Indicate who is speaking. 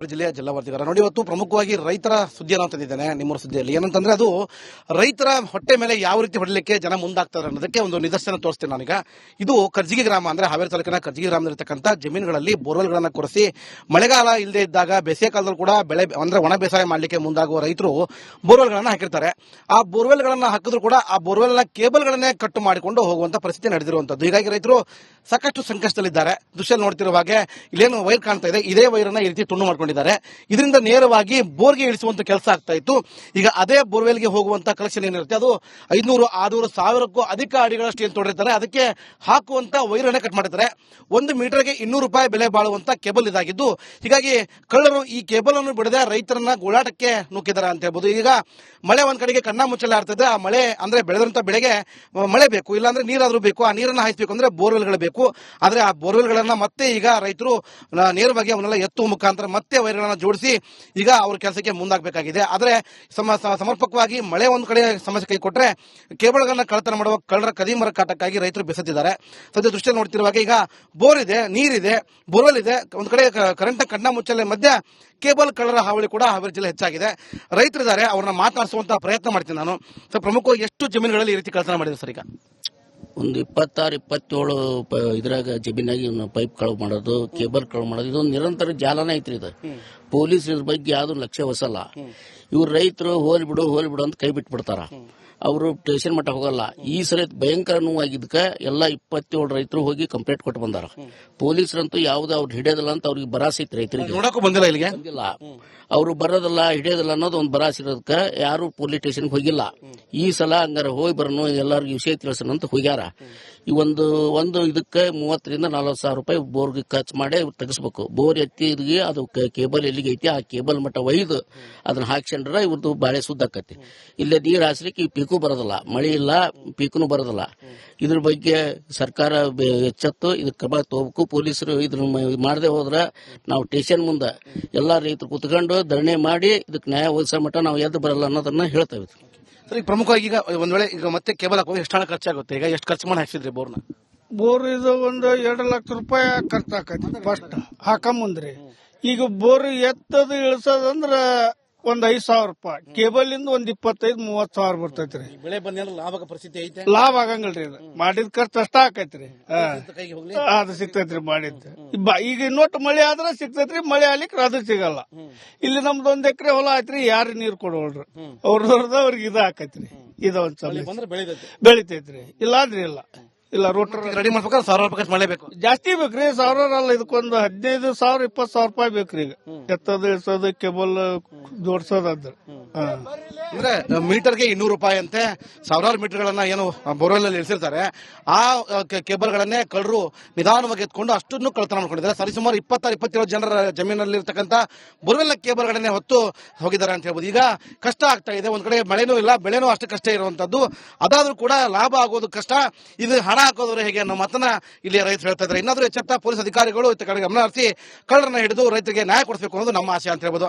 Speaker 1: ಜಿಲ್ಲೆಯ ಜಲ್ಲವರ್ತಿಗಾರ ನೋಡಿ, ಇವತ್ತು ಪ್ರಮುಖವಾಗಿ ರೈತರ ಸುದ್ದಿಯನ್ನು ತಂದಿದ್ದೇನೆ ನಿಮ್ಮ ಸುದ್ದಿಯಲ್ಲಿ. ಏನಂತಂದ್ರೆ ಅದು ರೈತರ ಹೊಟ್ಟೆ ಮೇಲೆ ಯಾವ ರೀತಿ ಹೊಡಲಿಕ್ಕೆ ಜನ ಮುಂದಾಗ್ತಾರೆ ಅನ್ನೋದಕ್ಕೆ ಒಂದು ನಿದರ್ಶನ ತೋರಿಸ್ತೇನೆ ನಾನೀಗ. ಇದು ಕರ್ಜಿಗಿ ಗ್ರಾಮ, ಅಂದ್ರೆ ಹಾವೇರಿ ತಾಲೂಕಿನ ಕರ್ಜಿಗಿ ಗ್ರಾಮದಲ್ಲಿರ್ತಕ್ಕಂಥ ಜಮೀನುಗಳಲ್ಲಿ ಬೋರ್ವೆಲ್ಗಳನ್ನು ಕೊರೆಸಿ ಮಳೆಗಾಲ ಇಲ್ಲದೆ ಇದ್ದಾಗ ಬೇಸಿಗೆ ಕಾಲದಲ್ಲಿ ಕೂಡ ಬೆಳೆ ಅಂದ್ರೆ ಒಣ ಬೇಸಾಯ ಮಾಡಲಿಕ್ಕೆ ಮುಂದಾಗುವ ರೈತರು ಬೋರ್ವೆಲ್ಗಳನ್ನು ಹಾಕಿರ್ತಾರೆ. ಆ ಬೋರ್ವೆಲ್ಗಳನ್ನು ಹಾಕಿದ್ರು ಕೂಡ ಆ ಬೋರ್ವೆಲ್ನ ಕೇಬಲ್ಗಳನ್ನೇ ಕಟ್ಟು ಮಾಡಿಕೊಂಡು ಹೋಗುವಂತ ಪರಿಸ್ಥಿತಿ ನಡೆದಿರುವಂತದ್ದು. ಹೀಗಾಗಿ ರೈತರು ಸಾಕಷ್ಟು ಸಂಕಷ್ಟದಲ್ಲಿದ್ದಾರೆ. ದೃಶ್ಯ ನೋಡ್ತಿರುವ ಹಾಗೆ ಇಲ್ಲೇನು ವೈರ್ ಕಾಣ್ತಾ ಇದೆ, ಇದೇ ವೈರನ್ನ ಈ ರೀತಿ ತುಂಡು ಮಾಡ್ಕೊಂಡಿದ್ದಾರೆ. ಇದರಿಂದ ನೇರವಾಗಿ ಬೋರ್ಗೆ ಇಳಿಸುವಂತ ಕೆಲಸ ಆಗ್ತಾ ಇತ್ತು. ಈಗ ಅದೇ ಬೋರ್ವೆಲ್ಗೆ ಹೋಗುವಂತ ಕಲೆಕ್ಷನ್ ಏನಿರುತ್ತೆ ಅದು 500, 600, 1000ಕ್ಕೂ ಅಧಿಕ ಅಡಿಗಳಷ್ಟು ಏನು ತೊಡಿರ್ತಾರೆ, ಅದಕ್ಕೆ ಹಾಕುವಂತ ವೈರನ್ನೇ ಕಟ್ ಮಾಡಿದ್ದಾರೆ. 1 ಮೀಟರ್ಗೆ 200 ರೂಪಾಯಿ ಬೆಲೆ ಬಾಳುವಂತ ಕೇಬಲ್ ಇದಾಗಿದ್ದು, ಹೀಗಾಗಿ ಕಳ್ಳರು ಈ ಕೇಬಲ್ ಅನ್ನು ಬಿಡದೆ ರೈತರನ್ನ ಗೋಳಾಟಕ್ಕೆ ನುಗ್ಗಿದ್ದಾರೆ ಅಂತ ಹೇಳ್ಬೋದು. ಈಗ ಮಳೆ ಒಂದ್ ಕಡೆಗೆ ಕಣ್ಣ ಮುಚ್ಚಲೆ ಆಗ್ತದೆ. ಆ ಮಳೆ ಅಂದ್ರೆ ಬೆಳೆದಂತ ಬೆಳೆಗೆ ಮಳೆ ಬೇಕು, ಇಲ್ಲಾಂದ್ರೆ ನೀರಾದ್ರೂ ಬೇಕು. ಆ ನೀರನ್ನ ಹಾಯಿಸಬೇಕು ಅಂದ್ರೆ ಬೋರ್ವೆಲ್ಗಳು ಬೇಕು. ಆದ್ರೆ ಆ ಬೋರ್ವೆಲ್ಗಳನ್ನ ಮತ್ತೆ ಈಗ ರೈತರು ನೇರವಾಗಿ ಅವನ್ನೆಲ್ಲ ಎತ್ತುವ ಮುಖಾಂತರ ಮತ್ತೆ ವೈರ್ಗಳನ್ನ ಜೋಡಿಸಿ ಈಗ ಅವ್ರ ಕೆಲಸಕ್ಕೆ ಮುಂದಾಗಬೇಕಾಗಿದೆ. ಆದ್ರೆ ಸಮರ್ಪಕವಾಗಿ ಮಳೆ ಒಂದ್ ಕಡೆ ಸಮಸ್ಯೆ ಕೈ ಕೊಟ್ರೆ ಕೇಬಲ್ಗಳನ್ನ ಕಳ್ಳತನ ಮಾಡುವ ಕಳ್ಳರ ಕದಿಮರ ಕಾಟಕ್ಕಾಗಿ ರೈತರು ಬೆಸೆದಿದ್ದಾರೆ. ಸದ್ಯ ದೃಷ್ಟಿ ನೋಡ್ತಿರುವಾಗ ಈಗ ಬೋರ್ ಇದೆ, ನೀರಿದೆ, ಬೋರ್ವೆಲ್ ಇದೆ, ಒಂದ್ ಕಡೆ ಕರೆಂಟ್ ಕಣ್ಣ ಮುಚ್ಚಲೆ ಮಧ್ಯ ಕೇಬಲ್ ಕಳ್ಳರ ಹಾವಳಿ ಕೂಡ ಹಾವೇರಿ ಜಿಲ್ಲೆ ಹೆಚ್ಚಾಗಿದೆ. ರೈತರಿದ್ದಾರೆ, ಅವ್ರನ್ನ ಮಾತನಾಡಿಸುವಂತಹ ಪ್ರಯತ್ನ ಮಾಡ್ತೀನಿ ನಾನು. ಪ್ರಮುಖವಾಗಿ ಎಷ್ಟು ಜಮೀನುಗಳಲ್ಲಿ ಈ ರೀತಿ ಕಳ್ಳತನ ಮಾಡಿದ್ರು ಸರ್? ಈಗ
Speaker 2: ಒಂದು 26-27 ಇದ್ರಾಗ ಜಮೀನಾಗಿ ಪೈಪ್ ಕಳವು ಮಾಡೋದು, ಕೇಬಲ್ ಕಳವು ಮಾಡೋದು, ಇದೊಂದು ನಿರಂತರ ಜಾಲನ ಐತ್ರಿ. ಇದು ಪೊಲೀಸ್ ಇದ್ರ ಬಗ್ಗೆ ಯಾವ್ದು ಲಕ್ಷ್ಯ ವಹಿಸಲ್ಲ. ಇವ್ರು ರೈತರು ಹೋಲಿ ಬಿಡು ಅಂತ ಕೈ ಬಿಟ್ಬಿಡ್ತಾರ. ಅವರು ಸ್ಟೇಷನ್ ಮಟ್ಟ ಹೋಗಲ್ಲ. ಈ ಸರಿ ಭಯಂಕರ ನೋವಾಗಿದ್ದಕ್ಕೆ ಎಲ್ಲ 27 ರೈತರು ಹೋಗಿ ಕಂಪ್ಲೇಂಟ್ ಕೊಟ್ಟು ಬಂದಾರ. ಪೊಲೀಸರಂತೂ ಯಾವ್ದು ಅವ್ರು ಹಿಡಿಯೋದಿಲ್ಲ ಅಂತ ಅವ್ರಿಗೆ ಭರಾಸೆ ಐತಿ. ರೈತರಿಗೆ
Speaker 1: ನೋಡಕ್ಕೂ ಬಂದಿಲ್ಲ, ಇಲ್ಲಿಗೆ
Speaker 2: ಬಂದಿಲ್ಲ, ಅವ್ರು ಬರೋದಿಲ್ಲ, ಹಿಡಿಯೋದಿಲ್ಲ ಅನ್ನೋದು ಒಂದು ಭರಾಸೆ ಇರೋದಕ್ಕೆ ಯಾರು ಪೊಲೀಸ್ ಸ್ಟೇಷನ್ಗೆ ಹೋಗಿಲ್ಲ. ಈ ಸಲ ಹಂಗಾರ ಹೋಗಿ ಬರೋನು ಎಲ್ಲರಿಗೂ ವಿಷಯ ತಿಳಿಸೋಣ ಅಂತ ಹೋಗ್ಯಾರ. ಈ ಒಂದು ಇದಕ್ಕೆ 30,000-40,000 ರೂಪಾಯಿ ಬೋರ್ಗೆ ಖರ್ಚು ಮಾಡಿ ತೆಗಿಸ್ಬೇಕು. ಬೋರ್ ಎತ್ತಿಗೆ ಅದು ಕೇಬಲ್ ಎಲ್ಲಿಗೆ ಐತಿ ಆ ಕೇಬಲ್ ಮಟ್ಟ ಒಯ್ದು ಅದನ್ನ ಹಾಕ್ಸಂಡ್ರೆ ಇವ್ರದ್ದು ಬಾಳೆ ಸುದ್ದಾಕತಿ. ಇಲ್ಲೇ ನೀರು ಹಾಸ್ಲಿಕ್ಕೆ ಈ ಪೀಕು ಬರೋದಿಲ್ಲ, ಮಳೆ ಇಲ್ಲ, ಪೀಕುನು ಬರೋದಿಲ್ಲ. ಇದ್ರ ಬಗ್ಗೆ ಸರ್ಕಾರ ಎಚ್ಚೆತ್ತು ಇದಕ್ಕೆ ಕ್ರಮ ತಗೋಬೇಕು. ಪೊಲೀಸರು ಇದನ್ನ ಮಾಡದೆ ಹೋದ್ರೆ ನಾವು ಸ್ಟೇಷನ್ ಮುಂದೆ ಎಲ್ಲಾ ರೈತರು ಕುತ್ಕೊಂಡು ಧರಣಿ ಮಾಡಿ ಇದಕ್ಕೆ ನ್ಯಾಯ ಒದಗಿಸೋ ಮಟ್ಟ ನಾವು ಎದ್ದು ಬರಲ್ಲ ಅನ್ನೋದನ್ನ ಹೇಳ್ತೇವೆ.
Speaker 1: ಸರ್, ಈಗ ಪ್ರಮುಖವಾಗಿ ಈಗ ಒಂದ್ ವೇಳೆ ಈಗ ಮತ್ತೆ ಕೇಬಲ್ ಹಾಕುವಾಗ ಎಷ್ಟು ಹಣ ಖರ್ಚಾಗುತ್ತೆ? ಈಗ ಎಷ್ಟು ಖರ್ಚು ಮಾಡಿ ಹಾಕ್ಸಿದ್ರಿ ಬೋರ್ನ?
Speaker 3: ಬೋರ್ ಇದು ಒಂದು 2 ಲಕ್ಷ ರೂಪಾಯಿ ಖರ್ಚಾಕೈತಿ ಫಸ್ಟ್ ಹಾಕಂಬಂದ್ರಿ. ಈಗ ಬೋರ್ ಎತ್ತದು ಇಳಿಸೋದಂದ್ರ ಒಂದ್ 5,000 ರೂಪಾಯಿ, ಕೇಬಲ್ ಇಂದ ಒಂದ್ 25,000-30,000 ಬರ್ತೈತ್ರಿ.
Speaker 1: ಬೆಳೆ ಬಂದ ಲಾಭ ಪರಿಸ್ಥಿತಿ ಐತೆ?
Speaker 3: ಲಾಭ ಆಗಂಗಿಲ್ರಿ. ಇದು ಮಾಡಿದ ಖರ್ಚು ಅಷ್ಟ ಆಕೈತ್ರಿ. ಅದು ಸಿಗ್ತೈತ್ರಿ ಮಾಡಿದ್ದು. ಈಗ ಇನ್ನೊಟ್ಟು ಮಳೆ ಆದ್ರೆ ಸಿಗ್ತೈತ್ರಿ, ಮಳೆ ಆಗ್ಲಿಕ್ಕೆ ಅದು ಸಿಗಲ್ಲ. ಇಲ್ಲಿ ನಮ್ದು 1 ಎಕರೆ ಹೊಲ ಆಯ್ತ್ರಿ, ಯಾರು ನೀರ್ ಕೊಡೋಳ್ರಿ. ಅವ್ರದವ್ರಿಗೆ ಇದು ಆಕೈತ್ರಿ. ಇದೊಂದ್ ಬೆಳಿತೈತ್ರಿ. ಇಲ್ಲಾಂದ್ರಿ ಇಲ್ಲ ರೋಟರ್
Speaker 1: ರೆಡಿ ಮಾಡ್ಬೇಕಾದ್ರೆ 1,000 ರೂಪಾಯಿ ಖರ್ಚು ಮಾಡಲೇಬೇಕು.
Speaker 3: ಜಾಸ್ತಿ ಬೇಕ್ರಿ, 1,000 ಅಲ್ಲ, ಇದಕ್ಕೊಂದು 15,000-20,000 ರೂಪಾಯಿ ಬೇಕ್ರಿ. ಈಗ ಎತ್ತೋದು ಇಳಿಸೋದು ಕೇಬಲ್ ಜೋಡಿಸೋದಂದ್ರೆ
Speaker 1: ಅಂದ್ರೆ ಮೀಟರ್ಗೆ 200 ರೂಪಾಯಿ ಅಂತೆ. ಸಾವಿರಾರು ಮೀಟರ್ಗಳನ್ನ ಏನು ಬೋರ್ವೆಲ್ ಅಲ್ಲಿ ಇಳಿಸಿರ್ತಾರೆ, ಆ ಕೇಬಲ್ಗಳನ್ನೇ ಕಳ್ಳರು ನಿಧಾನವಾಗಿ ಎತ್ಕೊಂಡು ಅಷ್ಟನ್ನು ಕಳ್ಳತನ ಮಾಡ್ಕೊಂಡಿದ್ದಾರೆ. ಸರಿಸುಮಾರು 26-27 ಜನರ ಜಮೀನಲ್ಲಿ ಇರ್ತಕ್ಕಂಥ ಬೋರ್ವೆಲ್ ಕೇಬಲ್ಗಳನ್ನೇ ಹೊತ್ತು ಹೋಗಿದ್ದಾರೆ ಅಂತ ಹೇಳ್ಬೋದು. ಈಗ ಕಷ್ಟ ಆಗ್ತಾ ಇದೆ. ಒಂದ್ ಕಡೆ ಮಳೆನೂ ಇಲ್ಲ, ಬೆಳೆನೂ ಅಷ್ಟು ಕಷ್ಟ ಇರುವಂತದ್ದು. ಅದಾದ್ರೂ ಕೂಡ ಲಾಭ ಆಗೋದು ಕಷ್ಟ. ಇದು ಹಣ ಹಾಕೋದ್ರೆ ಹೇಗೆ ಅನ್ನೋ ಮಾತನ್ನ ಇಲ್ಲಿ ರೈತರು ಹೇಳ್ತಾ ಇದ್ದಾರೆ. ಇನ್ನಾದ್ರೂ ಎಚ್ಚೆತ್ತ ಪೊಲೀಸ್ ಅಧಿಕಾರಿಗಳು ಇತ್ತ ಕಡೆ ಗಮನ ಹರಿಸಿ ಕಳ್ಳರನ್ನ ಹಿಡಿದು ರೈತರಿಗೆ ನ್ಯಾಯ ಕೊಡಿಸಬೇಕು ಅನ್ನೋದು ನಮ್ಮ ಆಸೆ ಅಂತ ಹೇಳ್ಬೋದು.